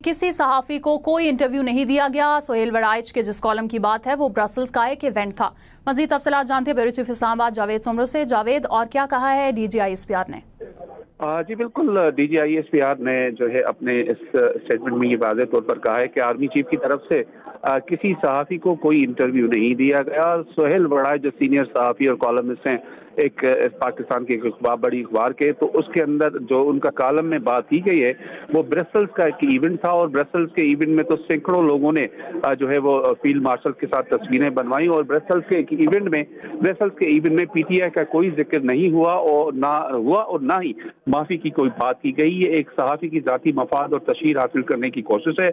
किसी सहाफ़ी को कोई इंटरव्यू नहीं दिया गया। सोहेल वड़ाइच के जिस कॉलम की बात है वो ब्रसल्स का एक इवेंट था। मज़ीद तफसीलात जानते हैं ब्यूरो चीफ इस्लामाबाद जावेद सोमरो से। जावेद, और क्या कहा है DGISPR ने? जी बिल्कुल, DGISPR ने जो है अपने इस स्टेटमेंट में ये वाज़ेह तौर पर कहा है कि आर्मी चीफ की तरफ से किसी सहाफ़ी को कोई इंटरव्यू नहीं दिया गया। सोहेल वड़ाइच जो सीनियर सहाफ़ी और कॉलमिस्ट हैं एक पाकिस्तान के बड़ी अखबार के, तो उसके अंदर जो उनका कॉलम में बात की गई है वो ब्रसल्स का एक इवेंट था, और ब्रसल्स के इवेंट में तो सैकड़ों लोगों ने जो है वो फील्ड मार्शल के साथ तस्वीरें बनवाई, और ब्रसल्स के इवेंट में PTI का कोई जिक्र नहीं हुआ और ना ही माफी की कोई बात की गई। ये एक सहाफ़ी की जाती मफाद और तशहीर हासिल करने की कोशिश है।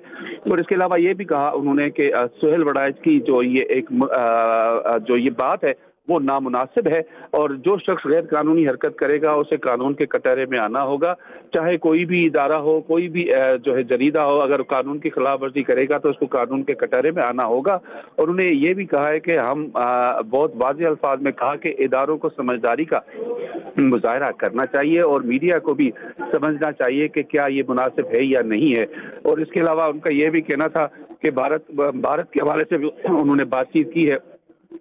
और इसके अलावा ये भी कहा उन्होंने कि सोहेल वड़ाइच की जो ये बात है वो नामुनासिब है, और जो शख्स गैर कानूनी हरकत करेगा उसे कानून के कटहरे में आना होगा। चाहे कोई भी इदारा हो, कोई भी जो है जरीदा हो, अगर कानून की खिलाफ वर्जी करेगा तो उसको कानून के कटहरे में आना होगा। और उन्हें ये भी कहा है कि हम बहुत वाज़ेह अल्फाज में कहा कि इदारों को समझदारी का मुजाहरा करना चाहिए और मीडिया को भी समझना चाहिए कि क्या ये मुनासिब है या नहीं है। और इसके अलावा उनका ये भी कहना था कि भारत के हवाले से भी उन्होंने बातचीत की है।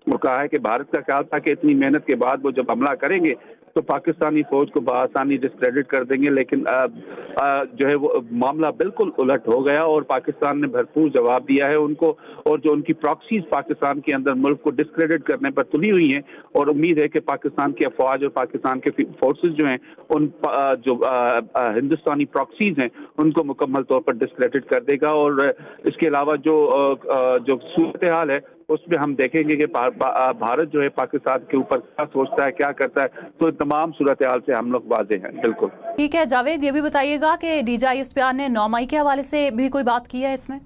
वो कहा है कि भारत का ख्याल था कि इतनी मेहनत के बाद वो जब हमला करेंगे तो पाकिस्तानी फौज को बआसानी डिस्क्रेडिट कर देंगे, लेकिन जो है वो मामला बिल्कुल उलट हो गया और पाकिस्तान ने भरपूर जवाब दिया है उनको। और जो उनकी प्रॉक्सीज पाकिस्तान के अंदर मुल्क को डिस्क्रेडिट करने पर तुली हुई हैं, और उम्मीद है कि पाकिस्तान की अफवाज और पाकिस्तान के फोर्सेस जो हैं उन जो हिंदुस्तानी प्रॉक्सीज हैं उनको मुकम्मल तौर पर डिस्क्रेडिट कर देगा। और इसके अलावा जो सूरत हाल है उसमें हम देखेंगे कि भारत जो है पाकिस्तान के ऊपर क्या सोचता है, क्या करता है, तो तमाम सूरत हाल से हम लोग वाज़ेह हैं। बिल्कुल ठीक है जावेद, ये भी बताइएगा कि DGISPR ने 9 मई के हवाले से भी कोई बात की है इसमें?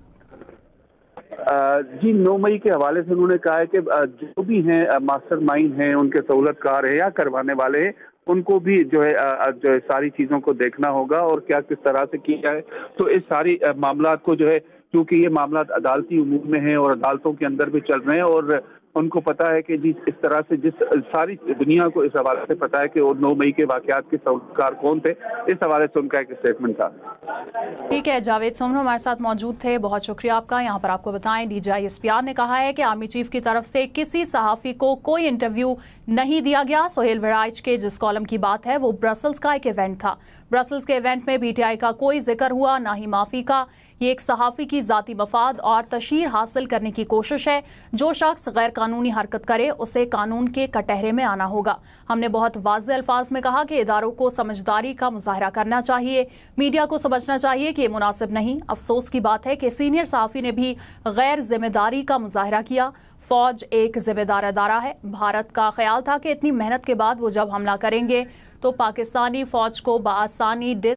जी 9 मई के हवाले से उन्होंने कहा है कि जो भी हैं मास्टर माइंड हैं, उनके सहूलतकार हैं या करवाने वाले हैं, उनको भी जो है सारी चीज़ों को देखना होगा और क्या किस तरह से किया है। तो इस सारी मामलात को जो है, क्योंकि ये मामला अदालती उमूर में है और अदालतों के अंदर भी चल रहे हैं, और उनको पता है कि इस तरह से जिस सारी दुनिया को इस हवाले से पता है कि 9 मई के वाक़यात के सहूलतकार कौन थे। इस हवाले से उनका एक स्टेटमेंट था। ठीक है, जावेद सोमरो हमारे साथ मौजूद थे, बहुत शुक्रिया आपका। यहाँ पर आपको बताएं DGISPR ने कहा है कि आर्मी चीफ की तरफ से किसी सहाफ़ी को कोई इंटरव्यू नहीं दिया गया। सोहेल वड़ाइच के जिस कॉलम की बात है वो ब्रसल्स का एक इवेंट था। ब्रसल्स के इवेंट में PTI का कोई जिक्र हुआ, ना ही माफ़ी का। ये एक सहाफ़ी की ज़ाती मफाद और तशहीर हासिल करने की कोशिश है। जो शख्स गैर कानूनी हरकत करे उसे कानून के कटहरे में आना होगा। हमने बहुत वाज़ेह अल्फाज में कहा कि इदारों को समझदारी का मुजाहरा करना चाहिए, मीडिया को समझना चाहिए कि ये मुनासिब नहीं। अफसोस की बात है कि सीनियर सहाफ़ी ने भी गैर जिम्मेदारी का मुजाहरा किया। फौज एक जिम्मेदार अदारा है। भारत का ख्याल था कि इतनी मेहनत के बाद वो जब हमला करेंगे तो पाकिस्तानी फौज को बआसानी